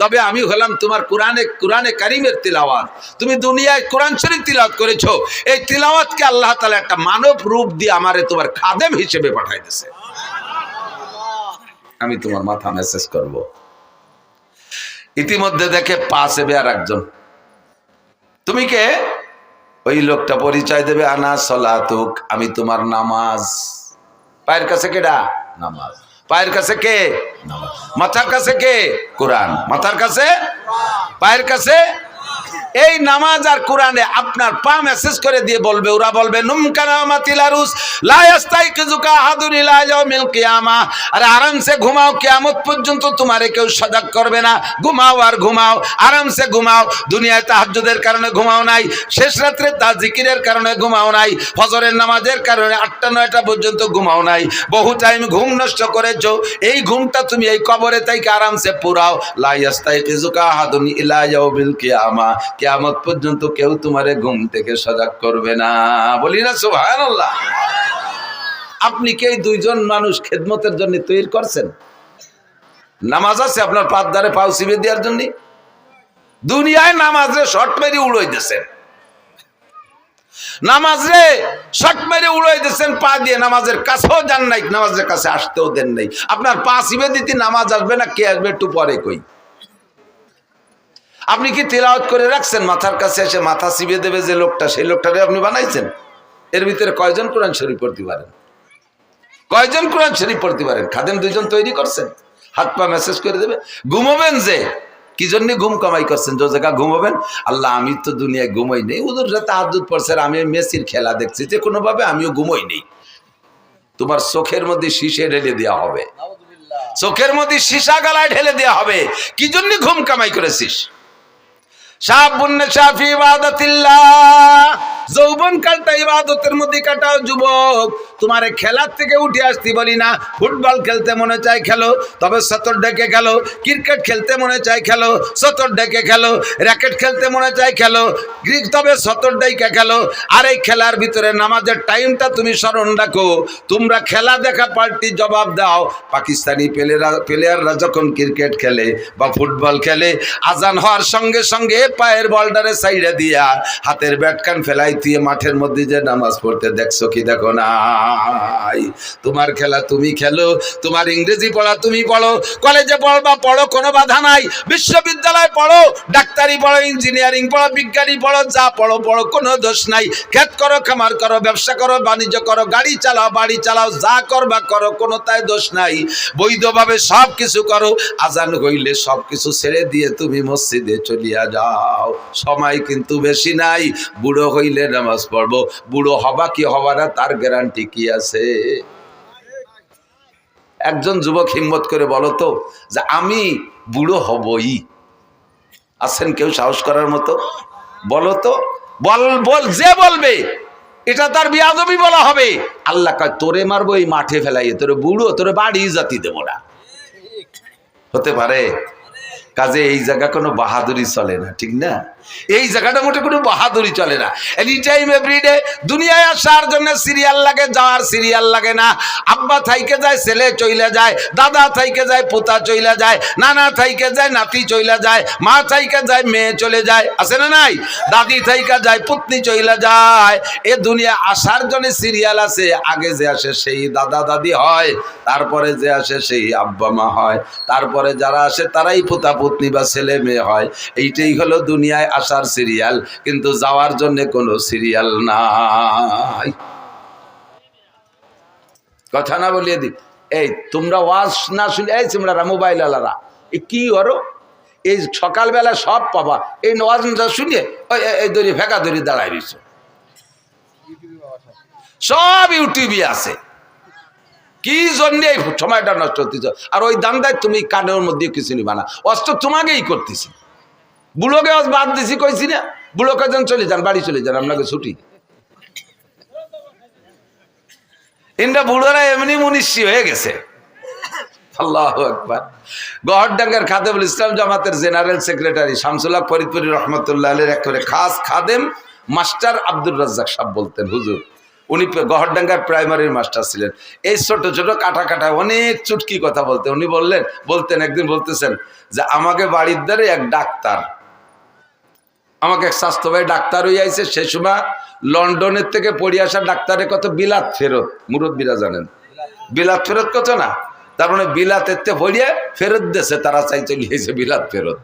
তবে আমি হলাম তোমার কোরআনে কারিমের তিলাওয়াত। তুমি দুনিয়ায় কোরআন শরীফ তিলাওয়াত করেছো, এই তিলাওয়াতকে আল্লাহ তাআলা একটা মানব রূপ দিয়ে আমারে তোমার খাদেম হিসেবে পাঠাই দিয়েছে। আমি তোমার মাথা মেসেজ করব। ইতিমধ্যে দেখে পাশে আর একজন, তুমি কে? ওই লোকটা পরিচয় দেবে, আনা সলাতুক, আমি তোমার নামাজ। পায়ের কাছে কেডা? নামাজ। পায়ের কাছে কে? নামাজ। মাথার কাছে কে? কোরআন। মাথার কাছে, পায়ের কাছে এই নামাজ আর কোরআনে আপনার পা মেসেজ করে দিয়ে বলবে, ওরা বলবে নুমকানামাতিলারুস লা ইয়াস্তাইকিজুকা আহাদুন ইলা ইয়াউমিল কিয়ামাহ, আরে আরামসে ঘুমাও, কিয়ামত পর্যন্ত তোমারে কেউ সজাগ করবে না, ঘুমাও আর ঘুমাও, আরামসে ঘুমাও। দুনিয়ায় তাহাজ্জুদের কারণে ঘুমাও নাই, শেষ রাত্রে তাজিকিরের কারণে ঘুমাও নাই, ফজরের নামাজের কারণে 8টা 9টা পর্যন্ত ঘুমাও নাই, বহু টাইম ঘুম নষ্ট করেছো। এই ঘুমটা তুমি এই কবরে তাইকে আরামসে পুরাও। লা ইয়াস্তাইকিজুকা আহাদুন ইলা ইয়াউমিল কিয়ামাহ, কিয়ামত পর্যন্ত কেউ তোমারে ঘুম থেকে সজাগ করবে না। বলি না সুবহানাল্লাহ। আপনি কি এই দুইজন মানুষ খেদমতের জন্য তৈরি করছেন? নামাজ আছে আপনার পাঁচ ধারে পাও চিবে দেওয়ার জন্য? দুনিয়ায় নামাজরে শর্ট মেরে উড়াই দিয়েছেন, নামাজরে শর্ট মেরে উড়াই দিয়েছেন পা দিয়ে, নামাজের কাছেও যান নাই, নামাজের কাছে আসতেও দেন নাই। আপনার পা চিবে দিতে নামাজ আসবে না, কে আসবে একটু পরে কই। আপনি কি তিলাওয়াত করে রাখছেন? মাথার কাছে এসে মাথা চিবে দেবে যে লোকটা, সেই লোকটারে আপনি বানাইছেন? এর ভিতরে কয়জন কোরআন শরীফ পড়তে পারেন? কয়জন কোরআন শরীফ পড়তে পারেন? খাদেম দুইজন তৈরি করছেন, হাত পা মেসেজ করে দেবে। ঘুমাবেন যে কি জন্য ঘুম কামাই করছেন? যে জায়গা ঘুমাবেন, আল্লাহ আমি তো দুনিয়ায় ঘুমাই নেই, ওদের সাথে তাহাজ্জুদ পড়ছে, আমি মেসির খেলা দেখছি, যে কোনো ভাবে আমিও ঘুমাই নেই। তোমার চোখের মধ্যে শীশে ঢেলে দেওয়া হবে, চোখের মধ্যে সীসা গালায় ঢেলে দেওয়া হবে। কি জন্য ঘুম কামাই করেছিস? যৌবন কালটা ইবাদতের মধ্যে কাটাও যুবক। তোমার খেলার থেকে উঠে আসতে বলি না, ফুটবল খেলতে মনে চায় খেলো, তবে সতর ডেকে খেলো। ক্রিকেট খেলতে মনে চায় খেলো, সতর ডেকে খেলো। র্যাকেট খেলতে মনে চায় খেলো, তবে সতর ডেকে খেলো। আর এই খেলার ভিতরে নামাজের টাইমটা তুমি স্মরণ রাখো। তোমরা খেলা দেখা পাল্টি জবাব দাও। পাকিস্তানি প্লেয়াররা যখন ক্রিকেট খেলে বা ফুটবল খেলে, আজান হওয়ার সঙ্গে সঙ্গে পায়ের বলটারে সাইডে দিয়া হাতের ব্যাটকান ফেলাই দিয়ে মাঠের মধ্যে যে নামাজ পড়তে দেখছো কি? দেখো না। তোমার খেলা তুমি খেলো, তোমার ইংরেজি পড়া তুমি পড়ো, কলেজে পড়বা পড়ো, কোনো বাধা নাই। বিশ্ববিদ্যালয় পড়ো, ডাক্তারি পড়ো, ইঞ্জিনিয়ারিং পড়ো, বিজ্ঞানী পড়ো, যা পড়ো পড়ো, কোনো দোষ নাই। ক্ষেত করো, খামার করো, ব্যবসা করো, বাণিজ্য করো, গাড়ি চালাও, বাড়ি চালাও, যা করবা করো, কোনো তাই দোষ নাই। বৈধভাবে সব কিছু করো। আজান হইলে সব কিছু ছেড়ে দিয়ে তুমি মসজিদে চলিয়া যাও। সময় কিন্তু বেশি নাই, বুড়ো হইলে নামাজ পড়বো। বুড়ো হবা কি হবা না তার গ্যারান্টি কি আছে? একজন যুবক হিম্মত করে বলো তো যে আমি বুড়ো হবই। আছেন কেউ সাহস করার মতো? বলো তো, বল যে বলবে এটা তার বিয়াদবি বলা হবে। আল্লাহ কয় তোরে মারবো এই মাঠে ফেলাইয়ে, তোরে বুড়ো, তোরে বাড়ি জাতি দেবো না। হতে পারে? কাজে এই জায়গা কোনো বাহাদুরি চলে না, ঠিক না? এই জায়গাটা মোটে কোনো বাহাদুরি চলে না। এনি টাইম এভরিডে দুনিয়ায় আসার জন্য সিরিয়াল লাগে, যাওয়ার সিরিয়াল লাগে না। আব্বা থাইকে যায় ছেলে চইলা যায়, দাদা থাইকে যায় পোতা চইলা যায়, নানা থাইকে যায় নাতি চইলা যায়, মা থাইকে যায় মেয়ে চলে যায়, আছে না নাই? দাদি থাইকে যায় পুতনি চইলা যায়। এ দুনিয়া আসার জন্য সিরিয়াল আছে। আগে যে আসে সেই দাদা দাদি হয়, তারপরে যে আসে সেই আব্বা মা হয়, তারপরে যারা আসে তারাই পোতা পুতনি বা ছেলে মেয়ে হয়। এইটাই হলো দুনিয়ায় আসার সিরিয়াল, কিন্তু যাওয়ার জন্য কোনো সিরিয়াল নাই। কথা না বলিয়ে দি। এই তোমরা ওয়াজ না শুনে, এই তোমরা মোবাইল আলারা কি করো? এই সকালবেলা সব পাবা, এই ওয়াজ শুনিয়ে এই দড়ি ফেঁকা দড়ি দাঁড়ায় রয়েছে, সব ইউটিউবে আছে। কি জন্য এই সময়টা নষ্ট হতেছ? আর ওই দান্দায় তুমি কানের মধ্যে কিছু নিবা না, অস্ত্র তোমাকেই করতেছি। বুড়োকে বাদ দিছি কইছি না, বুড়োকে যেন চলে যান, বাড়ি চলে যান, আপনাকে ছুটি। ইন্ডা বুড়োরা এমনি মুনিশি হয়ে গেছে। আল্লাহু আকবার। গহরডাঙ্গার খাদেমুল ইসলাম জামাতের জেনারেল সেক্রেটারি শামসুল হক ফরিদপুরি রহমতুল্লাহ আলাইহির এক করে খাস খাদেম মাস্টার আব্দুর রাজ্জাক সাহেব বলতেন, হুজুর উনি গহরডাঙ্গার প্রাইমারির মাস্টার ছিলেন। এই ছোট ছোট কাটা কাটা অনেক চুটকি কথা বলতেন। উনি বলতেন একদিন বলতেছেন যে আমাকে বাড়ির দ্বারে এক ডাক্তার, আমাকে এক স্বাস্থ্য ভাই ডাক্তার হয়ে আইছে। সে সময় লন্ডনের থেকে পড়ে আসা ডাক্তারের কত বিলাত ফেরত, মুরব্বীরা জানেন বিলাত ফেরত কত না, তার মানে বিলাতের পড়িয়ে ফেরত দেশে তারা চাই চলে গেছে বিলাত ফেরত।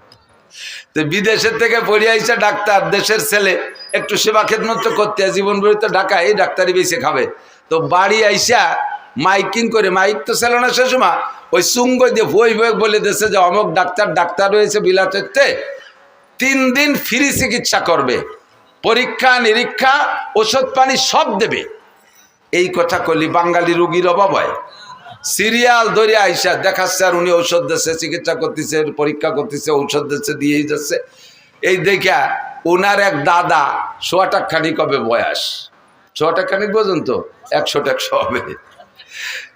তো বিদেশের থেকে পড়ে আইসা ডাক্তার, দেশের ছেলে, একটু সেবা খেদমত করতে জীবন ভরি তো ঢাকা এই ডাক্তারি বেশি খাবে। তো বাড়ি আইসা মাইকিং করে, মাইক তো ছিল না সে সময়, ওই সুঙ্গ দিয়ে বই বই বলে দেশে যে অমুক ডাক্তার রয়েছে বিলাতের, 3 দিন ফ্রি চিকিৎসা করবে, পরীক্ষা নিরীক্ষা ওষুধ পানি সব দেবে। এই কথা করলি বাঙালি রুগীর অভাব হয়। সিরিয়াল ধরে আইসা দেখাচ্ছে আর উনি ঔষধ দিচ্ছে, চিকিৎসা করতেছে, পরীক্ষা করতেছে, ঔষধ দিচ্ছে, দিয়েই যাচ্ছে। এই দেখা ওনার এক দাদা সোয়াটা খানিক হবে বয়স, সোয়াটা খানিক পর্যন্ত 100 হবে।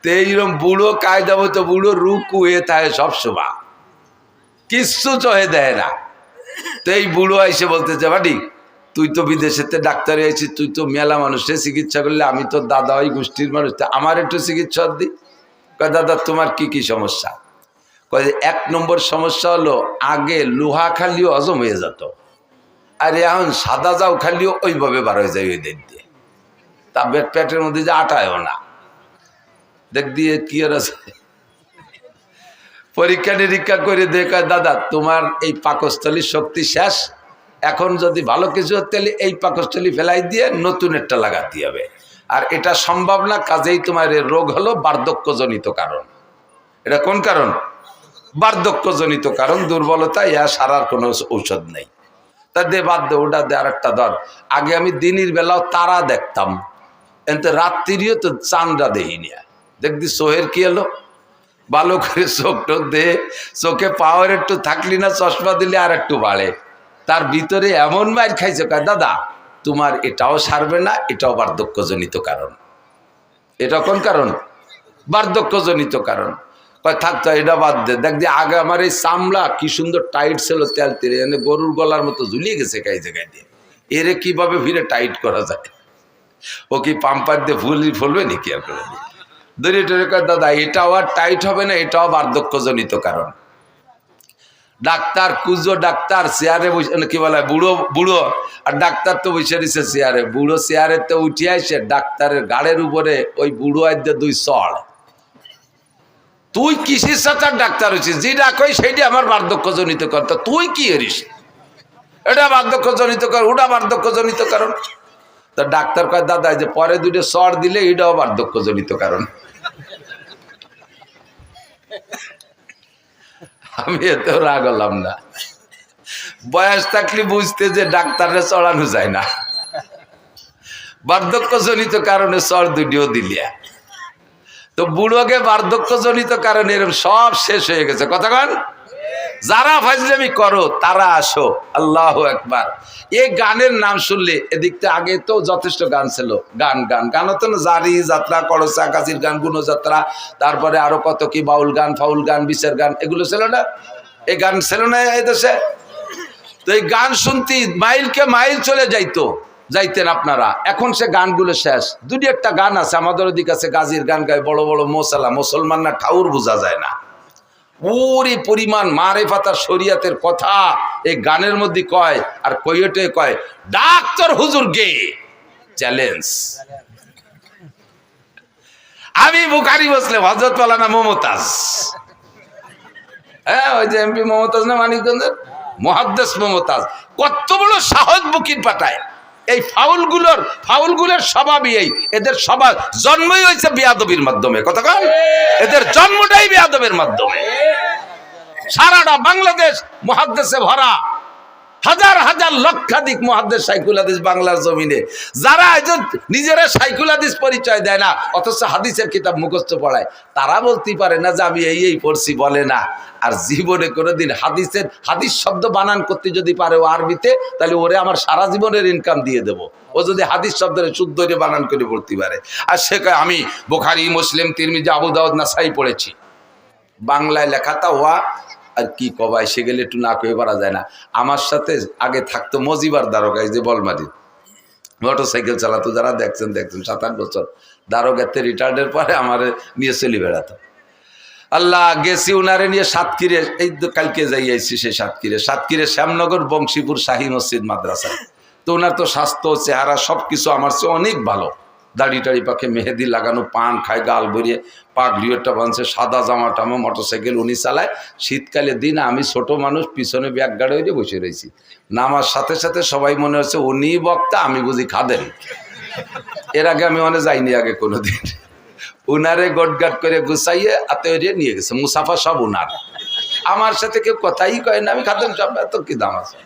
তো এইরকম বুড়ো কায়দা মতো বুড়ো রুকু হয়ে থাকে সবসময়, কিচ্ছু চহে দেয় না। তো এই বুড়ো আইসে বলতেছে বাড়ি তুই তো বিদেশেতে ডাক্তার হয়েছিস, তুই তো মেলা মানুষের চিকিৎসা করলে, আমি তো দাদা ওই গোষ্ঠীর মানুষ, আমার একটু চিকিৎসা দি। কয় দাদা তোমার কি কি সমস্যা? কয় 1 নম্বর সমস্যা হলো আগে লোহা খালিও হজম হয়ে যেত, আর এখন সাদা যাও খালিও ওইভাবে বার হয়ে যায় ওই দিক দিয়ে, তা পেটের মধ্যে যে আটায়ও না। দেখ দিয়ে কি আর আছে, পরীক্ষা নিরীক্ষা করে দেখা দাদা তোমার এই পাকস্থলীর শক্তি শেষ, এখন যদি ভালো কিছু তাহলে এই পাকস্থলী ফেলাই দিয়ে নতুন একটা লাগাতে হবে, আর এটা সম্ভব না, কাজেই তোমার এই রোগ হলো বার্ধক্যজনিত কারণ। এটা কোন কারণ? বার্ধক্যজনিত কারণ, দুর্বলতা, ইয়া সারার কোনো ঔষধ নেই। তা দে বাদ দে, ওটা দে, আর একটা ধর। আগে আমি দিনের বেলাও তারা দেখতাম, এতে রাত্রিও তো চাঁদটা দেখিনি। দেখবি চোহের কি এলো, ভালো করে চোখটা দে, চোখে পাওয়ার একটু থাকলি না, চশমা দিলে আর একটু বাড়ে। তার ভিতরে এমন মাইর খাইছে, কয় দাদা তোমার এটাও সারবে না, এটাও বার্ধক্যজনিত কারণ। এটা কোন কারণ? বার্ধক্যজনিত কারণ। কয় থাকতো এটা বাদ দে, দেখ যে আগে আমার এই চামড়া কি সুন্দর টাইট ছিল, তেল তেলে এনে গরুর গলার মতো ঝুলিয়ে গেছে গায়ে জায়গায় দিয়ে, এরে কিভাবে ফিরে টাইট করা যায়? ও কি পাম্পার দিয়ে ফুলবে নাকি? আর করে দড়ি টড়ি কয় দাদা এটাও আর টাইট হবে না, এটাও বার্ধক্যজনিত কারণ। ডাক্তার কুজো ডাক্তার চেয়ারে বসে, কি বলে বুড়ো, আর ডাক্তার তো বসে দিছে চেয়ারে। বুড়ো চেয়ারে তো উঠে আসে ডাক্তারের গাড়ের উপরে ওই বুড়ো আইতে 2 চড়। তুই কিসের সাথে ডাক্তার হয়েছিস? যেটা কই সেইটা আমার বার্ধক্যজনিত কারণ। তুই কি এরিস? এটা বার্ধক্যজনিত কারণ, ওটা বার্ধক্যজনিত কারণ। তা ডাক্তার কয় দাদা যে পরে 2টা চড় দিলে এটাও বার্ধক্যজনিত কারণ। আমি এতেও রাগ হলাম না, বয়স থাকলে বুঝতে যে ডাক্তারে চড়ানো যায় না, বার্ধক্যজনিত কারণে চড় 2টিও দিলিয়া। তো বুড়োকে বার্ধক্যজনিত কারণে এরকম সব শেষ হয়ে গেছে। কতক্ষণ যারা ফাজলামি করো তারা আসো, আল্লাহু আকবার। এই গানের নাম শুনলে, এদিকটা আগে তো যথেষ্ট গান ছিল, গান হতো না, জারি যাত্রা, করসা কাজির গান, গুণযাত্রা, তারপরে আরো কত কি বাউল গান, ফাউল গান, বিচার গান, এগুলো ছিল না? এই গান ছিল না এই দেশে? তো এই গান শুনতে মাইলকে মাইল চলে যাইতেন আপনারা। এখন সে গানগুলো শেষ। 2-1টা গান আছে আমাদের ওদিক আছে, গাজির গান গায় বড় বড় মোসালা, মুসলমান না ঠাউর বোঝা যায় না। ওরে পরিমাণ মারেফাত আর শরিয়াতের কথা এই গানের মধ্যে কয়, আর কইটে কয় ডাক্তার হুজুর গে চ্যালেঞ্জ। আমি বুখারী মুসলিম, হযরত মাওলানা মমতাজ, হ্যাঁ ওই যে এমপি মমতাজ না মানিকগঞ্জের, মুহাদ্দিস মমতাজ, কত বড় সাহস বুকির পাঠায়। এই ফাউলগুলোর স্বভাবই এই, এদের স্বভাব জন্মই হয়েছে বেয়াদবির মাধ্যমে। কতক্ষণ এদের জন্মটাই বেয়াদবের মাধ্যমে। সারাটা বাংলাদেশ মুহাদ্দিসে ভরা, হাজার হাজার লক্ষাধিক মুহাদ্দিস শাইখুল হাদিস বাংলার জমিনে, যারা নিজেরা শাইখুল হাদিস পরিচয় দেয় না, অথচ হাদিসের কিতাব মুখস্থ পড়ায়। তারা বলতে পারে না যে আমি এই পড়ছি, বলে না। আর জীবনে কোনোদিন হাদিস শব্দ বানান করতে যদি পারে ও আরবিতে, তাহলে ওরে আমার সারা জীবনের ইনকাম দিয়ে দেবো। ও যদি হাদিস শব্দের শুদ্ধ বানান করে পড়তে পারে। আর সে কয় আমি বুখারী, মুসলিম, তিরমিজি, আবু দাউদ, নাসাই পড়েছি। বাংলায় লেখাটা হওয়া আর কি কবাই, সে গেলে একটু না কয়ে পারা যায় না। আমার সাথে আগে থাকতো মজিবার দারোগা, এই যে বলমারি, মোটরসাইকেল চালাতো, যারা দেখছেন 7-8 বছর দারোগাতে রিটায়ার্ডের পরে আমার নিয়ে চলি বেড়াতো। আল্লাহ গেছি উনারে নিয়ে সাতক্ষীরে, এই কালকে যাই আইছি সেই সাতক্ষীরে শ্যামনগর বংশীপুর শাহী মসজিদ মাদ্রাসা। তো ওনার তো স্বাস্থ্য চেহারা সব কিছু আমার চেয়ে অনেক ভালো, দাড়ি টাড়ি পাখে মেহেদি লাগানো, পান খায়, গাল ভরিয়ে পাগড়িওটা বানছে, সাদা জামা টামা, মোটরসাইকেল উনি চালায়। শীতকালে দিন আমি ছোট মানুষ পিছনে ব্যাগ গাড়ি হয়ে বসে রয়েছি। নামার সাথে সাথে সবাই মনে হচ্ছে উনি বক্তা, আমি বুঝি খাদেন। এর আগে আমি অনেক যাইনি আগে কোনোদিন। উনারে গোটগাট করে গুছাইয়ে আত্মীয় নিয়ে গেছে, মুসাফা সব উনার, আমার সাথে কেউ কথাই কয় না। আমি খাদেন সব, এত কি দাম আছে।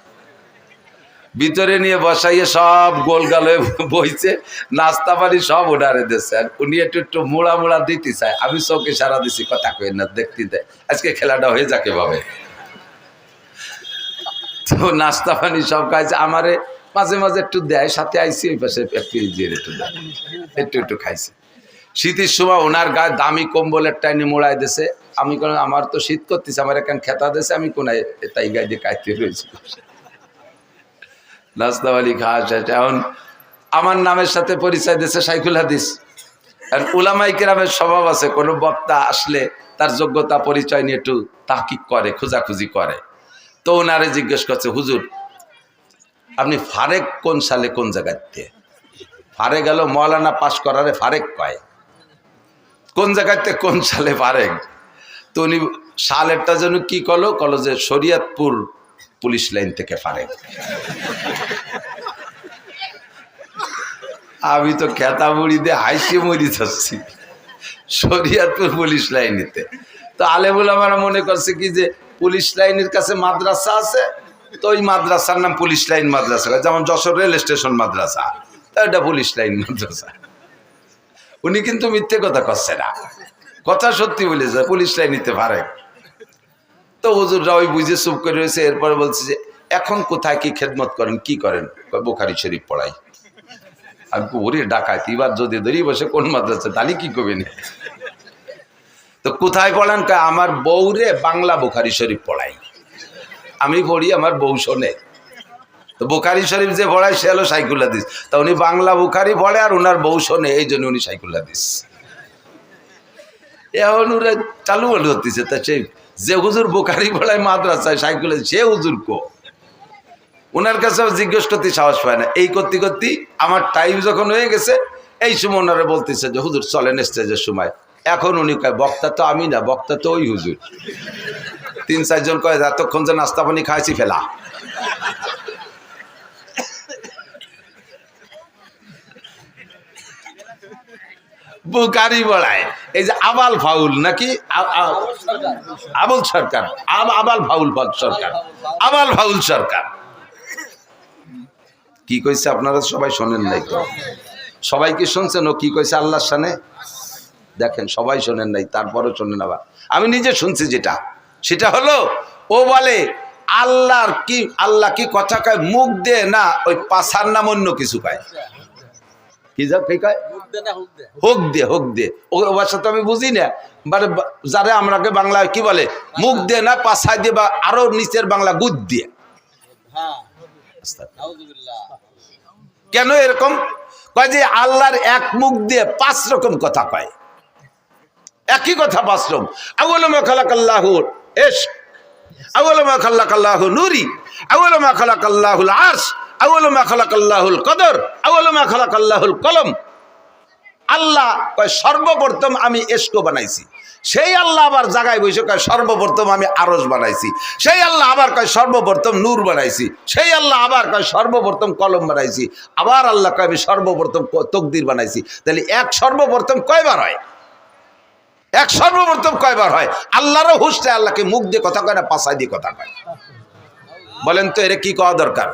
ভিতরে নিয়ে বসাইয়ে সব গোলগাল হয়ে বইছে, নাস্তা পানি সব উনারে দিচ্ছে। আর উনি একটু মোড়া দিতে চায়, আমি চোখে সারা দিছি, কথা কই না, দেখতে দেয় আজকে খেলাটা হয়ে যাকে ভাবে। তো নাস্তা পানি সব খাইছে, আমারে মাঝে মাঝে একটু দেয়, সাথে আইসি ওই পাশে একটু দেয়, একটু খাইছে। শীতের সময় ওনার গায়ে দামি কম্বলের টাইনে মোড়াই দিছে। আমি কোন, আমার তো শীত করতেছে, আমার এখন খেতা দিছে, আমি কোনায় তাই গায়ে দিয়ে কাইতে রয়েছি। নাস্তাওয়ালি খাওয়া শেষ, এখন আমার নামের সাথে পরিচয় দিয়েছে শাইখুল হাদিস। আর উলামায়ে কেরামের স্বভাব আছে, কোনো বক্তা আসলে তার যোগ্যতা পরিচয় নিয়ে একটু তাহকিক করে, খোঁজাখুঁজি করে। তো ওনারে জিজ্ঞেস করছে, হুজুর আপনি ফারেক কোন সালে কোন জায়গাতে? ফারে গেল মৌলানা পাশ করারে ফারেক কয়, কোন জায়গাতে কোন সালে ফারেক? তো উনি সালেরটা যেন কি কলো যে শরীয়তপুর পুলিশ লাইন থেকে ফারেক। আমি তো খেতা মুড়ি দিয়ে হাইসে মরি যাচ্ছি, শরীয়তপুর পুলিশ লাইনেতে। তো আলেমুল আমরা মনে করছে কি যে পুলিশ লাইনের কাছে মাদ্রাসা আছে, তো ওই মাদ্রাসার নাম পুলিশ লাইন মাদ্রাসা, যেমন যশোর রেল স্টেশন মাদ্রাসা, এটা পুলিশ লাইন মাদ্রাসা। উনি কিন্তু মিথ্যে কথা করছে না, কথা সত্যি বলেছে, পুলিশ লাইন নিতে পারে। তো হুজুররা ওই বুঝে চুপ করে রয়েছে। এরপরে বলছে যে এখন কোথায় কি খেদমত করেন, কি করেন? বুখারী শরীফ পড়াই। আমি ওরে ডাকাইতি, এবার যদি ধরি বসে কোন মাদ্রাসা, তাহলে কি করবেন? তো কোথায় পড়ান? আমার বউরে বাংলা বুখারী শরীফ পড়াই, আমি পড়ি, আমার বউ শোনে। তো বুখারী শরীফ যে পড়ায় সে হলো শাইখুল হাদিস। তা উনি বাংলা বুখারী পড়ে আর ওনার বউ শোনে, এই জন্য উনি শাইখুল হাদিস। এখন ওরা চালু বলু হতেছে, তা সেই যে হুজুর বুখারী পড়ায় মাদ্রাসায় শাইখুল হাদিস, সে হুজুর কো? ওনার কাছে জিজ্ঞেস করতে সাহস পায় না। এই করতে করতে আমার টাইম যখন হয়ে গেছে, এই সময় ওনারা বলতেছে যে হুজুর চলেন স্টেজের সময়। এখন উনি কয় বক্তা তো আমি না, বক্তা তো ওই হুজুর। 3-4 জন কয় এতক্ষণ যে নাস্তা পানি খাইছি ফেলা। বুখারী পড়ায় এই যে আবাল ফাউল নাকি আবুল সরকার, আবাল ফাউল সরকার, আবাল ফাউল সরকার কি কইছে আপনারা সবাই শোনেন নাই তো? সবাই কি শুনছেন ও কি কইছে আল্লাহর শানে? দেখেন সবাই শোনেন নাই, তারপরও শোনেন। আবার আমি নিজে শুনছি, যেটা সেটা হলো ও বলে আল্লাহ কি কথা কয় মুখ দে না, ওই পাছার নাম অন্য কিছু কয়। কি কয়? হোক দে। ও ভাষা তো আমি বুঝি না, মানে যারা আমরাকে বাংলায় কি বলে মুখ দে না, পাছায় দিয়ে, বা আরো নিচের বাংলা গুদ দিয়ে। কেন এরকম কয়? যে আল্লাহর এক মুখ দিয়ে 5 রকম কথা কয়, একই কথা 5 রকম। আউয়ালু মা খালাকাল্লাহুল ইশক, আউয়ালু মা খালাকাল্লাহু নূরি, আউয়ালু মা খালাকাল্লাহুল আরশ, আউয়ালু মা খালাকাল্লাহুল কদর, আউয়ালু মা খালাকাল্লাহুল কলম। আল্লাহ কয় সর্বপ্রথম আমি ইশক বানাইছি। সেই আল্লাহ আবার জায়গায় বসে কয় সর্বপ্রথম আমি আরশ বানাইছি। সেই আল্লাহ আবার কয় সর্বপ্রথম নূর বানাইছি। সেই আল্লাহ আবার কয় সর্বপ্রথম কলম বানাইছি। আবার আল্লাহ কয় আমি সর্বপ্রথম তকদির বানাইছি। তাহলে এক সর্বপ্রথম কয়বার হয়? এক সর্বপ্রথম কয়বার হয়? আল্লাহরও হুঁশটা আল্লাহকে মুখ দিয়ে কথা কয় না, পাছায় দিয়ে কথা কয়। বলেন তো এর কি কওয়া দরকার?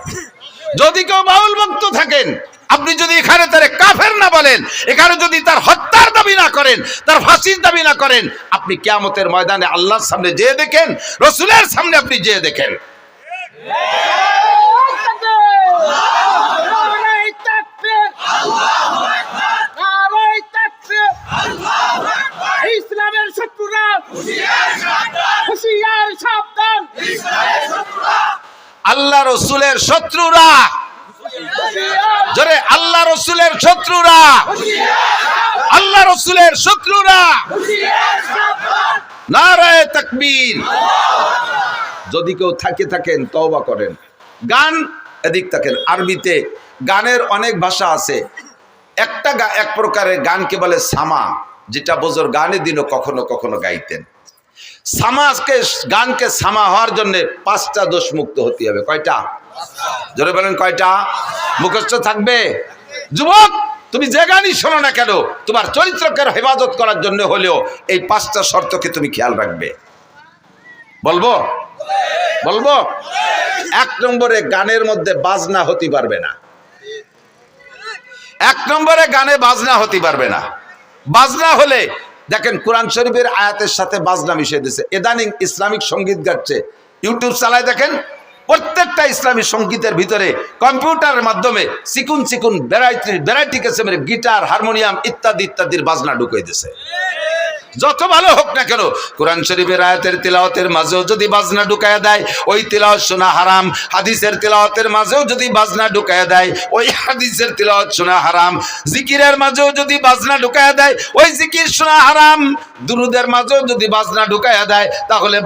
যদি কেউ বাউল ভক্ত থাকেন, আপনি যদি এখানে তারে কাফের না বলেন, এখানে যদি তার হত্যার দাবি না করেন, তার ফাঁসির দাবি না করেন, আপনি কিয়ামতের ময়দানে আল্লাহর সামনে যেয়ে দেখেন, রাসূলের সামনে আপনি যেয়ে দেখেন। ইসলামের শত্রুরা হুঁশিয়ার, সাবধান। আল্লাহ রাসূলের শত্রুরা জোরে আল্লাহ রসুলের শত্রুরা, আল্লাহ রসুলের শত্রুরা, নারায়ে তাকবীর। যদি কেউ থাকেন তওবা করেন। গান এদিক থাকেন, আরবিতে গানের অনেক ভাষা আছে। এক প্রকারের গানকে বলে সামা, যেটা বোঝর গানের দিনও কখনো কখনো গাইতেন। গানকে সামা হওয়ার জন্য 5টা দোষ মুক্ত হতে হবে। কয়টা? জোরে বলেন কয়টা? মুখস্থ থাকবে। যুবক, তুমি যে গানই শোনো না কেন, তোমার চরিত্রকে হেফাজত করার জন্য হলেও এই 5টা শর্তকে তুমি খেয়াল রাখবে। বলবো? 1 নম্বরে গানের মধ্যে বাজনা হতে পারবে না। 1 নম্বরে গানে বাজনা হতে পারবে না। বাজনা হলে দেখেন কোরআন শরীফের আয়াতের সাথে বাজনা মিশিয়ে দিয়েছে। ইদানিং ইসলামিক সঙ্গীত গাচ্ছে, ইউটিউব চালায় দেখেন, প্রত্যেকটা ইসলামী সঙ্গীতের ভিতরে কম্পিউটারের মাধ্যমে চিকুন ভ্যারাইটি কিসমের গিটার, হারমোনিয়াম ইত্যাদির বাজনা ঢুকিয়ে দিয়েছে। যত ভালো হোক না কেন, কোরআন শরীফের আয়াতের তিলাওয়াতের মাঝেও যদি বাজনা ঢুকায়া দেয়, ওই তিলাওয়াত শোনা হারাম। হাদিসের তিলাওয়াতের মাঝেও যদি বাজনা ঢুকায়া দেয়, ওই হাদিসের তিলাওয়াত শোনা হারাম। জিকিরের মাঝেও যদি বাজনা ঢুকায়া দেয়, ওই জিকির শোনা হারাম। দুরুদের মাঝেও যদি বাজনা ঢুকায়া দেয়, তাহলে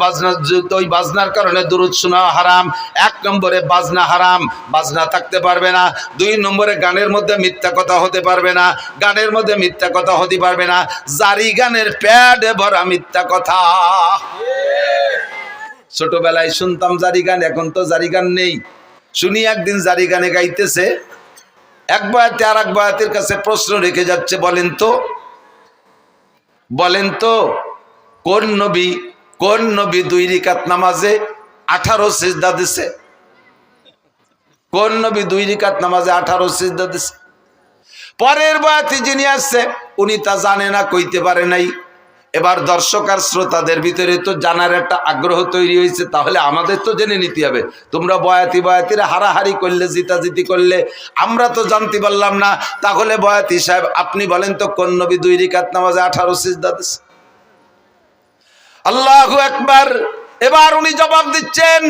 ওই বাজনার কারণে দুরুদ শোনা হারাম। 1 নম্বরে বাজনা হারাম, বাজনা থাকতে পারবে না। 2 নম্বরে গানের মধ্যে মিথ্যা কথা হতে পারবে না, গানের মধ্যে মিথ্যা কথা হতে পারবে না। জারি গানের প্যাডে ভরা মিথ্যা কথা। ছোটবেলায় শুনতাম জারি গান, এখন তো জারি গান নেই। শুনি একদিন জারি গানে গাইতেছে, এক বয়াতে আর এক বয়াতের কাছে প্রশ্ন রেখে যাচ্ছে, বলেন তো কোন নবী 2 রাকাত নামাজে 18 সিজদা দিছে? কোন নবী 2 রাকাত নামাজে 18 সিজদা দিছে? পরের বয়াতি যিনি আসছে উনি তা জানে না, কইতে পারে নাই। এবার দর্শক আর শ্রোতাদের ভিতরে তো জানার একটা আগ্রহ তৈরি হয়েছে, তাহলে আমাদের তো জেনে নিতে হবে। তোমরা বয়াতিরা হারাহারি করলে, জিতাজিতি করলে, আমরা তো জানতে পারলাম না। তাহলে বয়াতি সাহেব আপনি বলেন তো কোন নবী 2 রাকাত নামাজে 18 সিজদা দিছে? আল্লাহু আকবার। এবার উনি জবাব দিচ্ছেন,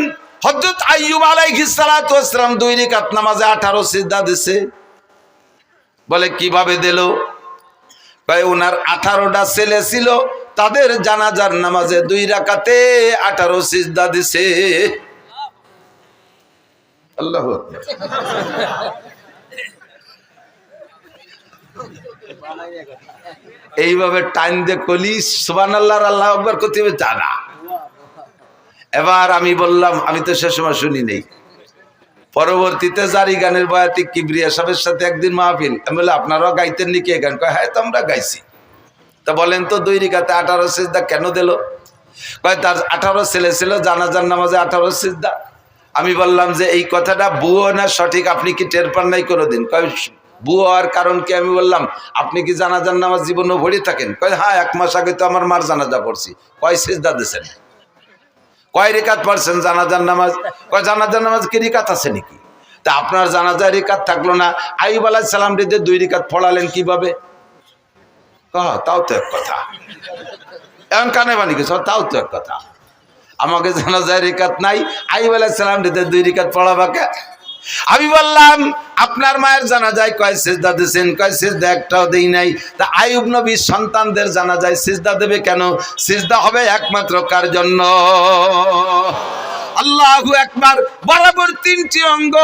হযরত আইয়ুব আলাইহিস সালাতু ওয়াস সালাম 2 রাকাত নামাজে 18 সিজদা দিছে। বলে কিভাবে দিল? ভাই ওনার 18টা ছেলে ছিল, তাদের জানাজার নামাজে 2 রাকাতে 18 সিজদা দিছে। আল্লাহু আকবার। এইভাবে টাইম দিয়ে কলি সুবহানাল্লাহ আর আল্লাহু আকবার করতে হবে জানা। এবার আমি বললাম, আমি তো সে সময় শুনি নেই। পরবর্তীতে জারি গানের বয়াতি কিবরিয়া সাহেবের সাথে একদিন মাহফিল, আমি বললাম আপনারাও গাইতেন নাকি এই গান? কয় হ্যাঁ, তো আমরা গাইছি। তা বলেন তো 2 রাকাতে 18 সিজদা কেন দিল? কয় তার 18 ছেলে ছিল, জানাজার নামাজে 18 সিজদা। আমি বললাম যে এই কথাটা বুয়ো না সঠিক, আপনি কি টের পান নাই কোনোদিন? কয় বুয়ো হওয়ার কারণ কি? আমি বললাম আপনি কি জানাজার নামাজ জীবনে পড়ে থাকেন? কয় হ্যাঁ, 1 মাস আগে তো আমার মার জানাজা পড়ছি। কয় সিজদা দিয়েছেন? কয় রাকাত পড়ছেন জানাজার নামাজ? কয় জানাজার নামাজ কি রাকাত আছে নাকি? তা আপনার জানাজার রাকাত থাকলো না, আইয়ুব আলাইহিস সালাম রে 2 রাকাত পড়ালেন কিভাবে? তাও তো এক কথা। এখন কানে বানি গেছে, তাও তো এক কথা। আমাকে জানাজার রাকাত নাই, আইয়ুব আলাইহিস সালাম রে 2 রাকাত পড়াবাকে? আমি বললাম আপনার মায়ের জানাজায় কয় সিজদা দিয়েছেন? কয় সিজদা একটাও দেই নাই। তা আইয়ুব নবীর সন্তানদের জানাজায় সিজদা দেবে কেন? সিজদা হবে একমাত্র কার জন্য? আল্লাহু আকবার। বরাবর 3টি অঙ্গ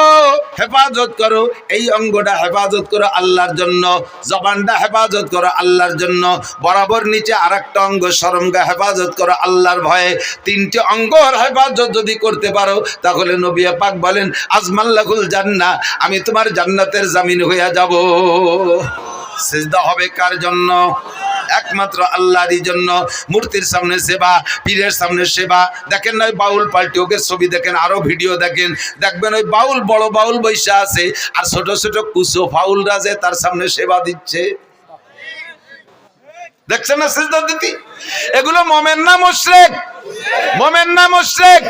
হেফাজত করো। এই অঙ্গটা হেফাজত করো আল্লাহর জন্য, জবানটা হেফাজত করো আল্লাহর জন্য, বরাবর নিচে আরেকটা অঙ্গ শরমগা হেফাজত করো আল্লাহর ভয়ে। 3টি অঙ্গর হেফাজত যদি করতে পারো, তাহলে নবী পাক বলেন আজমাল্লাহুল জান্নাহ, আমি তোমার জান্নাতের জামিন হইয়া যাব। সিজদা হবে কার জন্য? একমাত্র আল্লাহরই জন্য। মূর্তির সামনে সেবা, পীরের সামনে সেবা। দেখেন না বাউল পাল্টি, ওকে ছবি দেখেন, আরো ভিডিও দেখেন, দেখবেন ওই বাউল, বড় বাউল বৈশা আছে, আর ছোট ছোট কুসো ফাউলরা যে তার সামনে সেবা দিচ্ছে। দেখছেন না সিজদা দিতে? এগুলো মুমিন না মুশরিক? মোমেন না মুশরিক?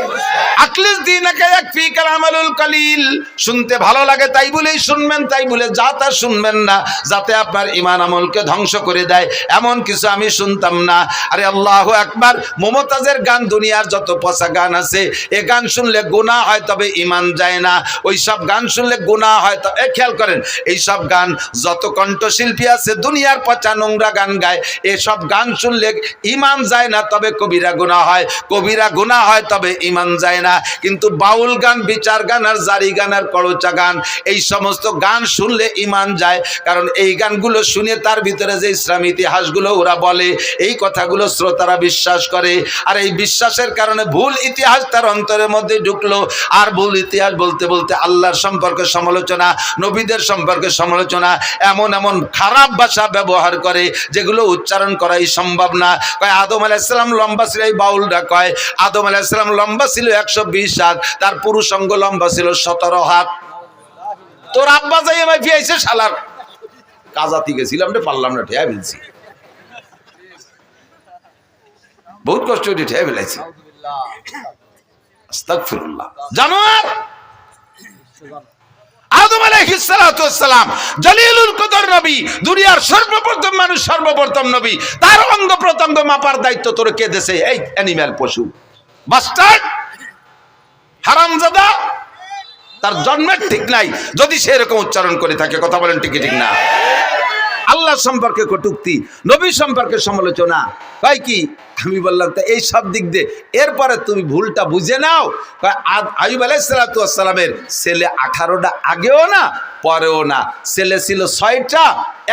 আখলিস দীনাকা ইয়াকফিকাল আমালুল কালিল। শুনতে ভালো লাগে তাই বলেই শুনবেন, তাই বলে যা তা শুনবেন না, যাতে আপনার ঈমান আমলকে ধ্বংস করে দেয় এমন কিছু আমি শুনতাম না। আরে আল্লাহু আকবার। মুমতাজের গান, দুনিয়ার যত পচা গান আছে, এ গান শুনলে গুনাহ হয় তবে ঈমান যায় না। ওই সব গান শুনলে গুনাহ হয়। তো খেয়াল করেন, এই সব গান যত কণ্ঠশিল্পী আছে দুনিয়ার পচা নোংরা গান গায়, এসব গান শুনলে ঈমান যায় না তবে কবিরা গুনাহ হয়, কবিরা গুনাহ হয় তবে ঈমান যায় না। কিন্তু বাউল গান, বিচার গান আর জারি গান আর করচা গান, এই সমস্ত গান শুনলে ঈমান যায়। কারণ এই গানগুলো শুনে তার ভিতরে যে ইসলামী ইতিহাসগুলো ওরা বলে, এই কথাগুলো শ্রোতারা বিশ্বাস করে। আর এই বিশ্বাসের কারণে ভুল ইতিহাস তার অন্তরের মধ্যে ঢুকলো। আর ভুল ইতিহাস বলতে বলতে আল্লাহর সম্পর্কে সমালোচনা, নবীদের সম্পর্কে সমালোচনা, এমন এমন খারাপ ভাষা ব্যবহার করে যেগুলো উচ্চারণ করাই সম্ভব না। কয় আদম আলাইহিস সালাম লম্বা ছিল, এই বাউলরা কয় আদম আলাইহিস সালাম লম্বা ছিল 120 হাত, তার পুরুষ অঙ্গ লম্বা ছিল 17 হাত। তোর আব্বা যাই আমায় ফিয়াইছে শালার কাজাতি গেছিলাম রে, পারলাম না, ঠেয়া ফেলছি, বহুত কষ্ট করে ঠেয়া ফেলাইছি। আস্তাগফিরুল্লাহ। জানোয়ার আদম আলাইহিস সালাতু ওয়াস সালাম জলিলুল কদর নবী, দুনিয়ার সর্বপ্রথম মানুষ, সর্বপ্রথম নবী, তার অঙ্গ প্রত্যঙ্গ মাপার দায়িত্ব তোর কে দেছে? এই অ্যানিম্যাল, পশু, বাস্টার্ড, হারামজাদা। তার জন্মের ঠিক নাই যদি সে এরকম উচ্চারণ করে থাকে। কথা বলেন ঠিক ঠিক না? আল্লাহ সম্পর্কে কটূক্তি, নবী সম্পর্কে সমালোচনা, ভাই কি আমি বললাম তো এই সব দিক দিয়ে। এরপরে তুমি ভুলটা বুঝে নাও। আইয়ুব আলাইহিস সালাতু ওয়াস সালামের ছেলে 18টা, আগেও না পরেও না। ছেলে ছিল 6টা,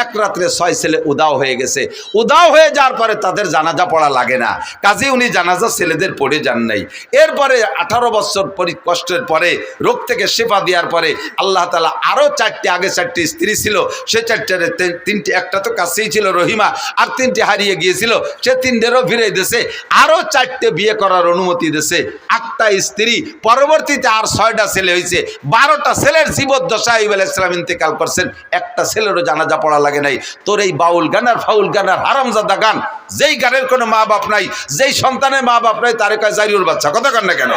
এক রাত্রে 6 ছেলে উদাও হয়ে গেছে। উদাও হয়ে যাওয়ার পরে তাদের জানাজা পড়া লাগে না, কাজে উনি জানাজা ছেলেদের পড়ে যান নাই। এরপরে 18 বছর কষ্টের পরে, রোগ থেকে শেফা দেওয়ার পরে আল্লাহ তাআলা আরও 4টে, আগে 4টে স্ত্রী ছিল, সে 4টার 3টে, একটা তো কাছেই ছিল রহিমা, আর 3টে হারিয়ে গিয়েছিল, সে 3টেরও ফিরে দিয়েছে, আরও 4টে বিয়ে করার অনুমতি দিয়েছে, 8টা স্ত্রী। পরবর্তীতে আর 6টা ছেলে হয়েছে, 12টা ছেলের জীবদ্দশায় আইয়ুব আলাইহিস সালাম ইন্তেকাল করছেন, একটা ছেলেরও জানাজা পড়া লাগে নাই। তোর এই বাউল গান আর ফাউল গান আর হারামজাদা গান, যেই গানের কোনো মা বাপ নাই, যেই সন্তানের মা বাপ নাই, তার কয় জারিউর বাচ্চা। কথা কন না কেন?